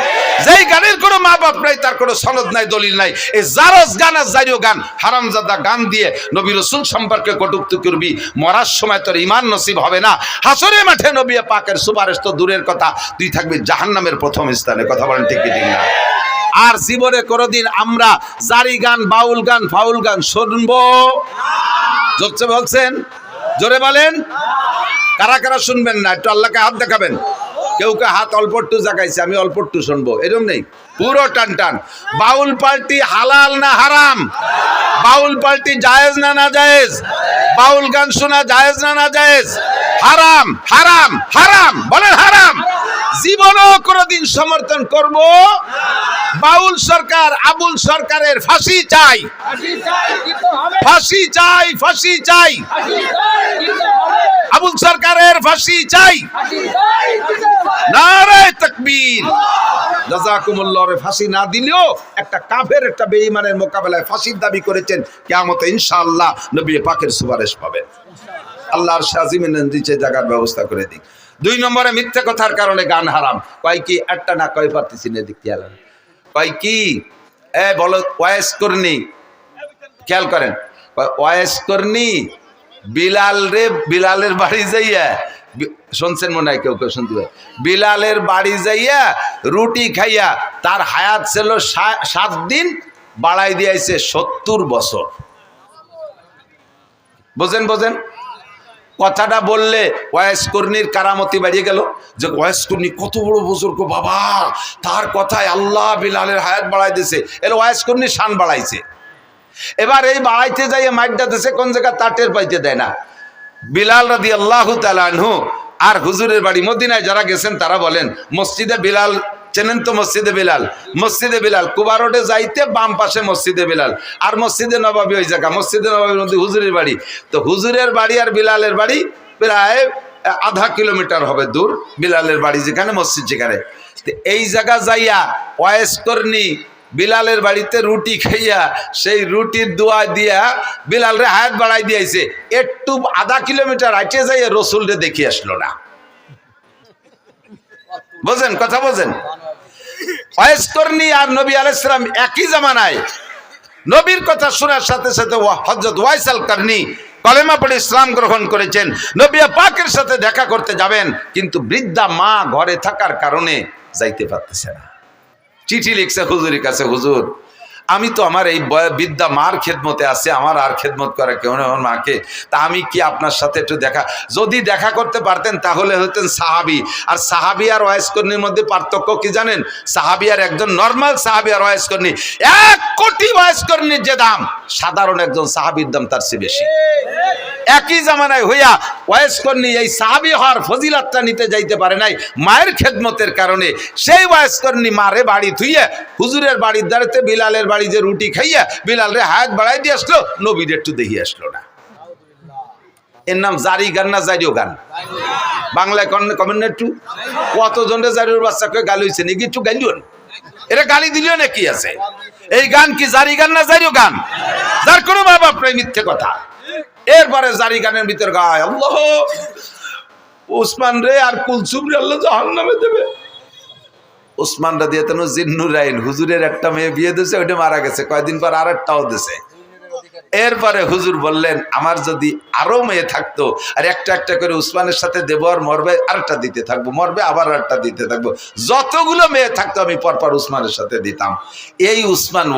যেই গানের কোনো মা বাপ নাই, তার কোনো সনদ নাই, দলিল নাই, এই জারজ গান আর জারিউ গান, হারামজাদা গান দিয়ে নবী রাসূল সম্পর্কে কটূক্তি করবি, মরার সময় তোর ঈমান নসিব হবে না। হাসরের মাঠে নবী পাকের সুপারিশ তো দূরের কথা, তুই থাকবি জাহান্নামের প্রথম স্থানে। কথা বলেন ঠিক ঠিক না? আর জীবনে কোনোদিন আমরা জারি গান, বাউল গান, ফাউল গান শুনবো? জোরছে বলছেন, জোরে বলেন। কারা কারা শুনবেন না একটু আল্লাহকে হাত দেখাবেন। কেউ কে হাত অল্প একটু জাগাইছে, আমি অল্প একটু শুনবো, এরকম নেই, পুরো টান টান। বাউল পার্টি হালাল না হারাম? বাউল পার্টি জায়েজ না না জায়েজ? বাউল গান শোনা জায়েজ না না জায়েজ? হারাম, হারাম, হারাম, বলেন হারাম। জীবনও কোনোদিন সমর্থন করব? বাউল সরকার, আবুল সরকারের ফাঁসি চাই, ফাঁসি চাই, ফাঁসি চাই, আবুল সরকারের ফাঁসি চাই। নারে তাকবীর। জাযাকুমুল্লাহর ফাঁসি না দিলেও একটা কাফের, একটা বেঈমানের মোকাবেলায় ফাঁসির দাবি করেছেন, কিয়ামতে ইনশাআল্লাহ নবী পাকের সুপারিশ পাবেন। আল্লাহর শাজিমের নিচে জায়গার ব্যবস্থা করে দিক। 2 নম্বরে মিথ্যা কথার কারণে গান হারাম। কয় কি? একটা না কয় পারতেছি না, দিক খেয়াল কয় কি? বলো ওয়াইস করনি, খেয়াল করেন, ওয়াইস করনি বিলাল রে, বিলালের বাড়ি যাইয়া, শুনছেন মনে হয় কেউ কেউ শুনতে পারে, বিলালের বাড়ি যাইয়া রুটি খাইয়া তার হায়াত ছিল 7 দিন, বাড়াই দিয়েছে 70 বছর। বোঝেন বোঝেন কথাটা বললে ওয়াইস কর্নির কারামতি বাড়িয়ে গেল, যে ওয়াইস কর্নি কত বড় বুজুর্গ বাবা, তার কথায় আল্লাহ বিলালের হায়াত বাড়াই দিয়েছে, এর ওয়াইস কর্নি শান বাড়াইছে। এবার এই বাড়াইতে যাইয়ে মাইকটা দিছে কোন জায়গা তা টের পাইতে দেয় না। বিলাল রাদিয়াল্লাহু তাআলা আনহু আর হুজুরের বাড়ি মদিনায় যারা গেছেন তারা বলেন, মসজিদে বিলাল চেনেন তো? মসজিদে বিলাল, মসজিদে বিলাল কুবা রোডে যাইতে বাম পাশে মসজিদে বিলাল, আর মসজিদে নববী ওই জায়গা, মসজিদে নববীর মধ্যে হুজুরের বাড়ি। তো হুজুরের বাড়ি আর বিলালের বাড়ি প্রায় আধা কিলোমিটার হবে দূর, বিলালের বাড়ি যেখানে, মসজিদ যেখানে। এই জায়গা যাইয়া ওয়াইস করনি বিলালের বাড়িতে রুটি খাইয়া সেই রুটির দোয়া দিয়া বিলালরে হায়াত বাড়াই দিয়েছে। একটু আধা কিলোমিটার হাঁটে যাইয়া রসুলরে দেখি আসলো না। বোঝেন কথা, বোঝেন? ওয়াইস করনি আর নবী আলাইহিস সালাম একই জামানায়। নবীর কথা শোনার সাথে সাথে হযরত ওয়াইস আল কারনি কলেমা পড়ে ইসলাম গ্রহণ করেছেন। নবী পাকের সাথে দেখা করতে যাবেন, কিন্তু বৃদ্ধা মা ঘরে থাকার কারণে যাইতে পারতেছে না। চিঠি লিখছে হুজুরের কাছে, হুজুর আমি তো আমার এই বৃদ্ধা মার খেদমতে আছে, আমার আর খেদমত করে কেউ নেই আমার মাকে, তা আমি কি আপনার সাথে একটু দেখা, যদি দেখা করতে পারতেন তাহলে হতেন সাহাবি। আর সাহাবি আর ওয়াইস কর্মীর মধ্যে পার্থক্য কি জানেন? সাহাবি আর একজন নর্মাল সাহাবি আর ওয়াইস কর্মী, 1 কোটি ওয়াইস কর্মীর যে দাম, সাধারণ একজন সাহাবির দাম তার চেয়ে বেশি। একই জামানায় হইয়া ওয়াইস কর্মী এই সাহাবি হওয়ার ফজিলাতটা নিতে যাইতে পারে নাই মায়ের খেদমতের কারণে। সেই ওয়াইস কর্মী মারে বাড়ি থুইয়া হুজুরের বাড়ির দাঁড়াতে বিলালের বাড়ি যে রুটি খাইয়া বিলালের হায়াত বাড়াই দিয়ে আসলো, নবীর একটু দেখিয়ে আসলো না। এর নাম জারি গান না জারিও গান? বাংলায় কমেন্ট একটু, কতজনের জারির বাচ্চাকে গালি হয়েছে নাকি? একটু গালিও না, এটা গালি দিলেও না কি আছে? এই গান কি জারি গান না জারিও গান? যার কোনো বাবা প্রায় মিথ্যে কথা। এরপরে জারি গানের ভিতর গায় আল্লাহ উসমান রে আর কুলসুম রে আল্লাহ জাহান্নামে দেবে। উসমান রাদিয়াল্লাহু আনহু জিন্নুরাইন হুজুরের একটা মেয়ে বিয়ে দিয়েছে, ওইটা মারা গেছে, কয়েকদিন পর আরেকটাও দিয়েছে। এরপরে হুজুর বললেন আমার যদি আরো মেয়ে থাকতো আর একটা একটা করে উসমানের সাথে দেবো, আর মরবে আরেকটা দিতে থাকবো, মরবে আবার আরেকটা দিতে থাকবো, যতগুলো মেয়ে থাকতো আমি পরপর উসমানের সাথে দিতাম। এই উসমান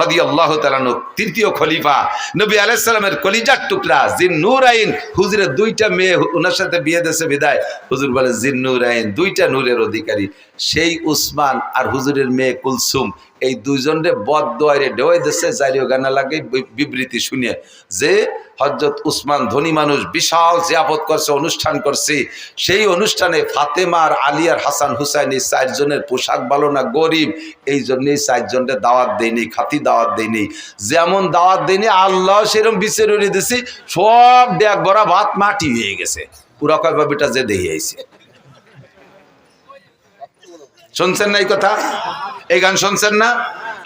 রাদিয়াল্লাহু তাআলা আনহু তৃতীয় খলিফা, নবী আলাইহিস সালামের কলিজার টুকরা জিন্নুরাইন, হুজুরের 2টা মেয়ে ওনার সাথে বিয়ে দিয়েছে বিদায় হুজুর বলে জিন্নুরাইন 2টা নূরের অধিকারী। সেই উসমান আর হুজুরের মেয়ে কুলসুম এই দুইজনরে বদদোয়ারে ডেওয়াই দিচ্ছে জারিও গানা লাগে বিবৃতি শুনে যে হযরত উসমান ধনী মানুষ, বিশাল জিয়াফত করছে, অনুষ্ঠান করছে। সেই অনুষ্ঠানে ফাতেমা আর আলী আর হাসান হুসাইন এই 4 জনের পোশাক ভালো না, গরিব, এই জন্যই 4 জনের দাওয়াত দেয়নি, খাতি দাওয়াত দেয়নি। যেমন দাওয়াত দেয়নি আল্লাহ সেরকম বিচার উড়িয়ে দিছি, সব ডেক ভরা ভাত মাটি হয়ে গেছে। পুরা কয় বাবিটা যে দেখে আইছে। শুনছেন না এই কথা? এই গান শুনছেন না?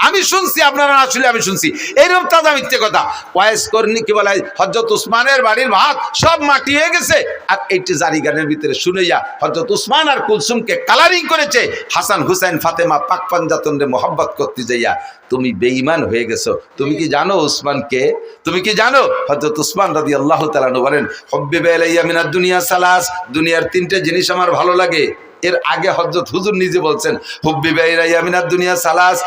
আমি শুনছি, আপনারা আসলে আমি শুনছি। এইরকম তাজা মিথ্যে কথা। ওয়াইস কর্মী কি বলে হযরত উসমানের বাড়ির ভাত সব মাটি হয়ে গেছে, আর এইটি জারি গানের ভিতরে শুনেইয়া হযরত উসমান আর কুলসুমকে কালারিং করেছে। হাসান হুসাইন ফাতেমা পাক পাঞ্জাতনরে মোহাব্বত করতে যাইয়া তুমি বেঈমান হয়ে গেছো। তুমি কি জানো উসমানকে? তুমি কি জানো? হযরত উসমান রাদিয়াল্লাহু তাআলা আনহু বলেন হুব্বিবা ইলাইয়া মিনাদ দুনিয়া সালাস, দুনিয়ার 3টে জিনিস আমার ভালো লাগে। এর আগে হযরত হুজুর নিজে বলছেন হুব্বিবা ইলাইয়া মিনাদ দুনিয়া সালাস,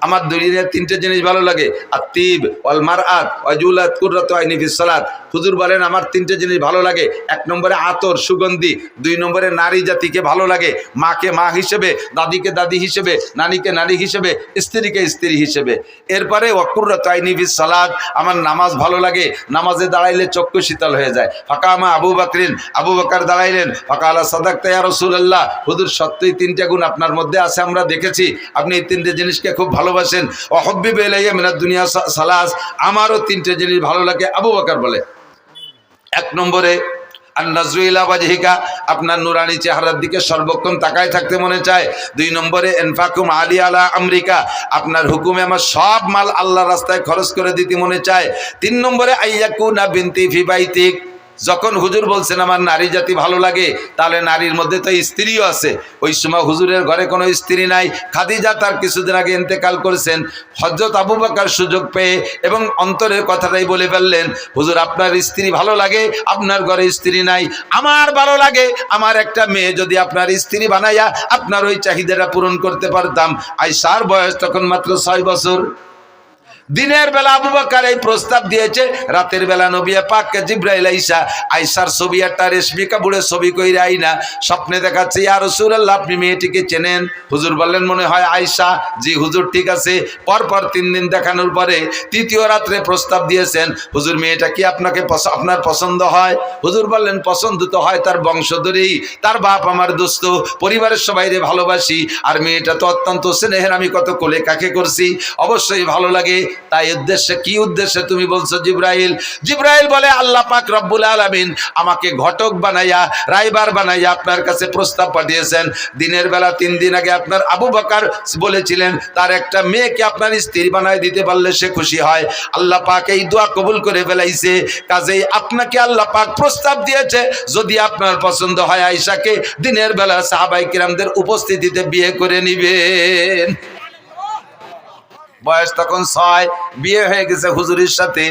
আমার দুনিয়ার 3টে জিনিস ভালো লাগে, আতিব ওয়াল মারআত ওয়াজুলাত কুররাতু আইনি ফিস সালাত। হুজুর বলেন আমার 3টে জিনিস ভালো লাগে। 1 নম্বরে আতর সুগন্ধি, 2 নম্বরে নারী জাতিকে ভালো লাগে, মাকে মা হিসেবে, দাদিকে দাদি হিসেবে, নারীকে নারী হিসেবে, স্ত্রীকে স্ত্রী হিসেবে। এরপরে ওয়াকুররাতু আইনি ফিস সালাত, আমার নামাজ ভালো লাগে, নামাজে দাঁড়াইলে চক্ষু শীতল হয়ে যায়। ফাকামা আবু বকরিন, আবু বকর দাঁড়াইলেন, ফাকালা সাদাকতা ইয়া রাসূলুল্লাহ, হুজুর সত্যই 3টে গুণ আপনার মধ্যে আছে, আমরা দেখেছি আপনি এই 3টে জিনিসকে খুব ভালোবাসেন। ওয়াহুব্বিবা ইলাইয়া মিনাদ দুনিয়া সালাস, আমারও 3টে জিনিস ভালো লাগে। আবু বকর বলে 1 নম্বরে আন-নাজরু ইলা ওয়াজহিকা, আপনার নুরানি চেহারার দিকে সর্বক্ষণ তাকায় থাকতে মনে চায়। 2 নম্বরে ইনফাকুম আলী আলা আমরিকা, আপনার হুকুমে আমার সব মাল আল্লাহর রাস্তায় খরচ করে দিতে মনে চায়। 3 নম্বরে আইয়াকুনা বিনতি ফি বাইতিক, যখন হুজুর বলছেন আমার নারী জাতি ভালো লাগে, তাহলে নারীর মধ্যে তো স্ত্রীও আছে। ওই সময় হুজুরের ঘরে কোনো স্ত্রী নাই, খাদিজা তার কিছুদিন আগে ইন্তেকাল করেছেন। হযরত আবু বকর সুযোগ পেয়ে এবং অন্তরের কথাটাই বলে ফেললেন হুজুর আপনার স্ত্রী ভালো লাগে, আপনার ঘরে স্ত্রী নাই, আমার ভালো লাগে আমার একটা মেয়ে যদি আপনার স্ত্রী বানাইয়া আপনার ওই চাহিদাটা পূরণ করতে পারতাম। আয়েশার বয়স তখন মাত্র 6 বছর। দিনের বেলা আবু বকর এই প্রস্তাব দিয়েছে, রাতের বেলা নবী পাককে জিবরাইল আইসা আয়েশার ছবি একটা রেশমি কাপড়ে ছবি কইরা আইনা স্বপ্নে দেখাচ্ছে, ইয়া রাসূলুল্লাহ আপনি মেয়েটিকে চেনেন? হুজুর বললেন মনে হয় আয়েশা। জি হুজুর ঠিক আছে। পরপর 3 দিন দেখানোর পরে 3য় রাত্রে প্রস্তাব দিয়েছেন, হুজুর মেয়েটা কি আপনার পছন্দ হয়? হুজুর বললেন পছন্দ তো হয় তার বংশধরেই, তার বাপ আমার দোস্ত, পরিবারের সবাইরে ভালোবাসি, আর মেয়েটা তো অত্যন্ত স্নেহের, আমি কত কোলে কাকে করছি, অবশ্যই ভালো লাগে। তাই উদ্দেশ্যে, কি উদ্দেশ্যে তুমি বলছো জিবরাইল? জিবরাইল বলে আল্লাহ পাক রব্বুল আলামিন আমাকে ঘটক বানাইয়া, রাইবার বানাইয়া আপনার কাছে প্রস্তাব পাঠিয়েছেন। দিনের বেলা 3 দিন আগে আপনার আবু বকর বলেছিলেন তার একটা মেয়েকে আপনার স্ত্রী বানায় দিতে পারলে সে খুশি হয়। আল্লাহ পাক এই দোয়া কবুল করে ফেলাইছে। কাজেই আপনাকে আল্লাহ পাক প্রস্তাব দিয়েছে, যদি আপনার পছন্দ হয় আয়েশাকে দিনের বেলা সাহাবায়ে কিরামদের উপস্থিতিতে বিয়ে করে নিবেন। বয়স তখন 6, বিয়ে হয়ে গেছে হুজুরের সাথে।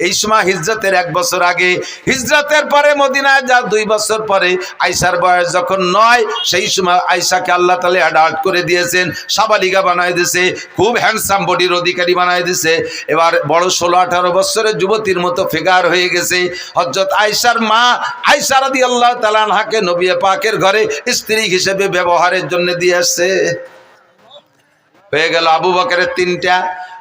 এই সময় হিজরতের 1 বছর আগে, হিজরতের পরে মদিনায় যা 2 বছর পরে আয়েশার বয়স যখন 9, সেই সময় আয়েশাকে আল্লাহ তাআলা অ্যাডাল্ট করে দিয়েছেন, সাবালিকা বানায় দিয়েছে, খুব হ্যান্ডসাম বডির অধিকারী বানায় দিয়েছে। এবার বড় 16-18 বছরের যুবতীর মতো ফিগার হয়ে গেছে। হযরত আয়েশার মা আয়েশা রাদিয়াল্লাহু তাআলা আনহাকে নবী পাকের ঘরে স্ত্রী হিসেবে ব্যবহারের জন্য দিয়ে আসছে। হয়ে গেল আবু বকরের 3টা।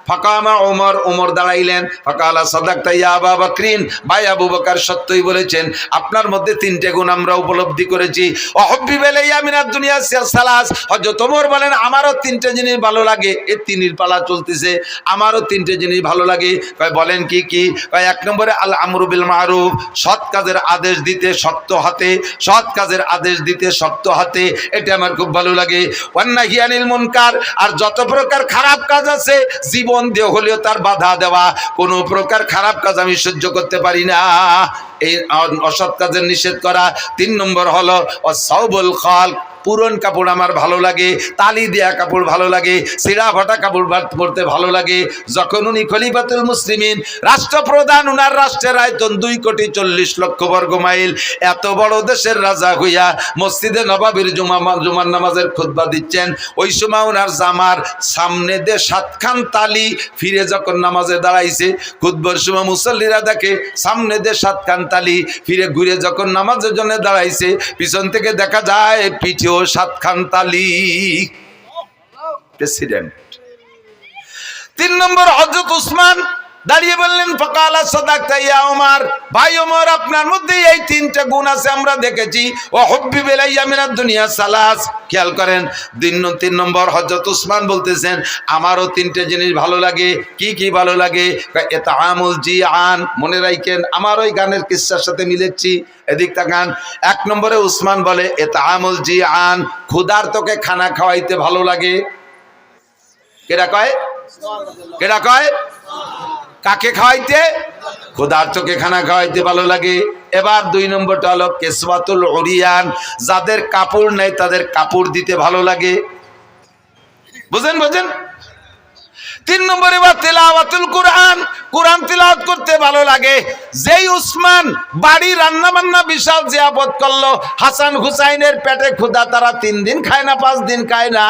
ফাকামা ওমর, ওমর দাঁড়াইলেন। ফাকালা সাদাকতা ইয়া আবু বকরিন, ভাই আবু বকর সত্যই বলেছেন, আপনার মধ্যে 3টে গুণ আমরা উপলব্ধি করেছি। ওয়াহুব্বি ইলাইয়া মিনাদ দুনিয়া সালাস। হযরত ওমর বলেন আমারও 3টে জিনিস ভালো লাগে। এই 3-এর পালা চলতেছে, আমারও 3টে জিনিস ভালো লাগে। কয় বলেন কি কি? কয় 1 নম্বরে আল আমরু বিল মারুফ, সৎ কাজের আদেশ দিতে শক্ত হাতে, সৎ কাজের আদেশ দিতে শক্ত হাতে, এটা আমার খুব ভালো লাগে। ওয়ান নাহি আনিল মুনকার, আর যত প্রকার খারাপ কাজ আছে জীবন দিয়ে হলেও তার বাধা দেওয়া, কোনো প্রকার খারাপ কাজ আমি সহ্য করতে পারি না, এই অসৎ কাজের নিষেধ করা। 3 নম্বর হলো ওয়াসাউবুল খালক, পুরন কাপড় আমার ভালো লাগে, তালি দেয়া কাপড় ভালো লাগে, ছিঁড়া ফাটা কাপড় পরতে ভালো লাগে। যখন উনি খলিফাতুল মুসলিমিন, রাষ্ট্রপ্রধান, উনার রাষ্ট্রের আয়তন 2,40,00,000 বর্গ মাইল, এত বড় দেশের রাজা হইয়া মসজিদে নবাবির জুমার নামাজের খুতবা দিচ্ছেন। ওই সময় উনার জামার সামনে দিয়ে 7খান তালি, ফিরে যখন নামাজে দাঁড়াইছে, খুতবার সময় মুসল্লিরা দেখে সামনে দিয়ে 7খান তালি, ফিরে ঘুরে যখন নামাজের জন্য দাঁড়াইছে, পিছন থেকে দেখা যায় পিঠে 7খান তালি। প্রেসিডেন্ট। 3 নম্বর হযরত উসমান দাঁড়িয়ে বললেন ফাকালা সাদাকতা ইয়া ওমর, ভাই ওমর আপনার মধ্যে এই 3টে গুণ আছে আমরা দেখেছি। ওয়াহুব্বি ইলাইয়া মিনাদ দুনিয়া সালাস। খেয়াল করেন 3 নম্বর হযরত উসমান বলতেছেন আমারও 3টে জিনিস ভালো লাগে। কি কি ভালো লাগে? ইতআমুল জিআন, মনে রাখেন আমার ওই গানের কিসসার সাথে মিলেছি, এদিক তাকান। 1 নম্বরে উসমান বলে ইতআমুল জিআন, ক্ষুধার্তকে খানা খাওয়াইতে ভালো লাগে। কেডা কয়? কেডা কয়? কাকে খাওয়াইতে? ক্ষুধার্তকে খানা খাওয়াইতে ভালো লাগে। এবার 2 নম্বরটা হলো কিসওয়াতুল উরিয়ান, যাদের কাপড় নেই তাদের কাপড় দিতে ভালো লাগে। বুঝেন বুঝেন। 3 নম্বরে বা তেলাওয়াতুল কুরআন, কোরআন তিলাওয়াত করতে ভালো লাগে। যেই উসমান বাড়ি রান্না বান্না বিশাল জিয়াবত করলো, হাসান হুসাইনের পেটে ক্ষুধা, তারা 3 দিন খায় না, 5 দিন খায় না,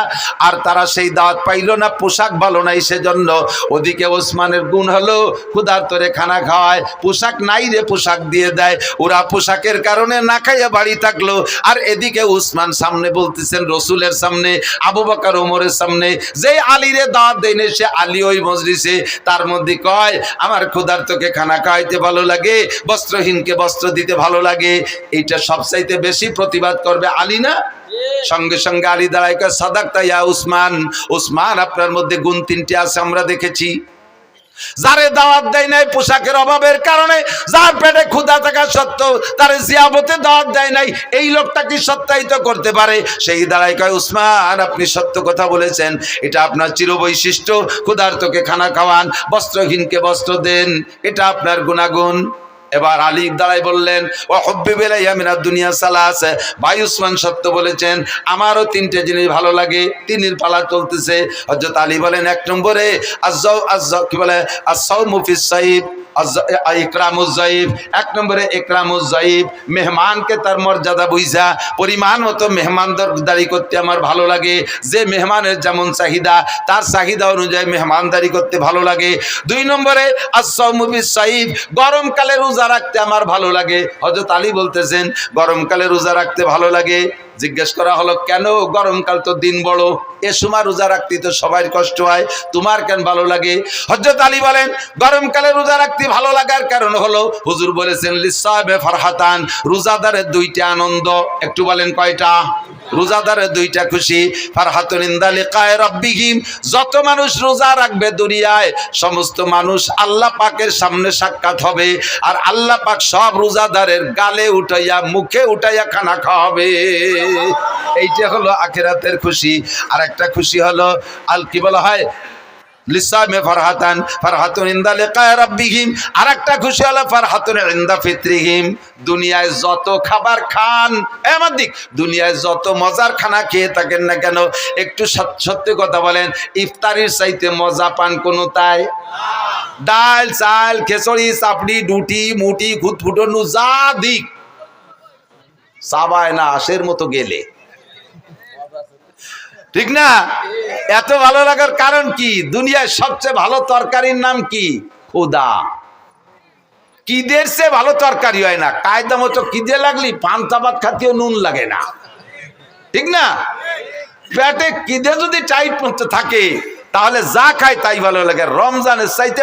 আর তারা সেই দাওয়াত পাইল না, পোশাক ভালো নাই সেজন্য। ওদিকে ওসমানের গুণ হলো ক্ষুধার্তরে খানা খাওয়ায়, পোশাক নাই রে পোশাক দিয়ে দেয়, ওরা পোশাকের কারণে না খাইয়া বাড়ি থাকলো। আর এদিকে উসমান সামনে বলতেছেন রসুলের সামনে, আবু বকর ওমরের সামনে, যেই আলীরে দাওয়াত দেয়নি সে আলী ওই মজলিসে, তার মধ্যে কয় আমার ক্ষুধার্তকে খানা খাওয়াইতে ভালো লাগে, বস্ত্রহীনকে বস্ত্র দিতে ভালো লাগে। এইটা সবচাইতে বেশি প্রতিবাদ করবে আলী না? সঙ্গে সঙ্গে আলী দাঁড়ায় কয় সাদাকতা ইয়া উসমান, উসমান আপনার মধ্যে গুণ 3টে আছে আমরা দেখেছি। যারে দাওয়াত দেয় নাই পোশাকের অভাবের কারণে, যার পেটে ক্ষুধা থাকা সত্ত্বেও তারে জিয়াবতে দাওয়াত দেয় নাই, এই লোকটা কি সত্যায়িত করতে পারে? সেই দাঁড়ায় কয় উসমান আপনি সত্য কথা বলেছেন, এটা আপনার চিরবৈশিষ্ট্য, ক্ষুধার্তকে খানা খাওয়ান, বস্ত্রহীনকে বস্ত্র দেন, এটা আপনার গুণাগুণ। এবার আলী দাঁড়াই বললেন ওয়াহুব্বি ইলাইয়া মিনাদ দুনিয়া সালাস, ভাই উসমান সত্য বলেছেন, আমারও 3টে জিনিস ভালো লাগে। 3-এর পালা চলতেছে। হযরত আলী বলেন 1 নম্বরে কি বলে আস-সাওমু ফিস সাইফ, ইকরামুজ যায়িফ। 1 নম্বরে ইকরামুজ যায়িফ, মেহমানকে তার মর্যাদা বুঝা পরিমাণ মতো মেহমানদারি করতে আমার ভালো লাগে। যে মেহমানের যেমন চাহিদা তার চাহিদা অনুযায়ী মেহমানদারি করতে ভালো লাগে। 2 নম্বরে আস-সাওমু ফিস সাইফ, গরমকালে রোজা রাখতে আমার ভালো লাগে। হযরত আলী বলতেছেন গরমকালে রোজা রাখতে ভালো লাগে। জিজ্ঞেস করা হলো কেন? গরমকাল তো দিন বড়, এ সময় রোজা রাখতে তো সবার কষ্ট হয়, তোমার কেন ভালো লাগে? হযরত আলী বলেন গরমকালে রোজা রাখতে ভালো লাগার কারণ হলো হুজুর বলেছেন লিসাবে ফারহাতান, রোজাদারের 2টা আনন্দ। একটু বলেন কয়টা? রোজাদারের দুইটা খুশি, ফারহাতুন ইনদা লিকায়ে রাব্বিহিম, যত মানুষ রোজা রাখবে দুনিয়ায় সমস্ত মানুষ আল্লাহ পাকের সামনে সাক্ষাৎ হবে, আর আল্লাহ পাক সব রোজাদারের গালে উঠাইয়া মুখে উঠাইয়া খানা খাওয়াবে। এইটা হলো আখিরাতের খুশি। আর একটা খুশি হলো কি বলা হয়, লিসামে ফারহাতান, ফারহাতুন ইনদা লিকায়ে রাব্বিহিম। আর একটা খুশি হলো ফারহাতুন ইনদা ফিতরিহিম। দুনিয়ায় যত খাবার খান, আমার দিক, দুনিয়ায় যত মজার খানা খেয়ে থাকেন না কেন, একটু সত্যি কথা বলেন, ইফতারির চাইতে মজা পান কোন তাই? ডাল চাল খেচড়ি চাপড়ি ডুটি মুটি খুঁতফুটনু যা দিক চাবায় না আশের মতো গেলে, ঠিক না? এত ভালো লাগার কারণ কি? দুনিয়ায় সবচেয়ে ভালো তরকারির নাম কি? খোদা। কিদের সে ভালো তরকারি হয় না। কায়দা মতো কিদে লাগলি পান্তা ভাত খাতেও নুন লাগে না, ঠিক না? পেটে কিদে যদি টাইট মতো থাকে তাহলে যা খায় তাই ভালো লাগে। রমজানের চাইতে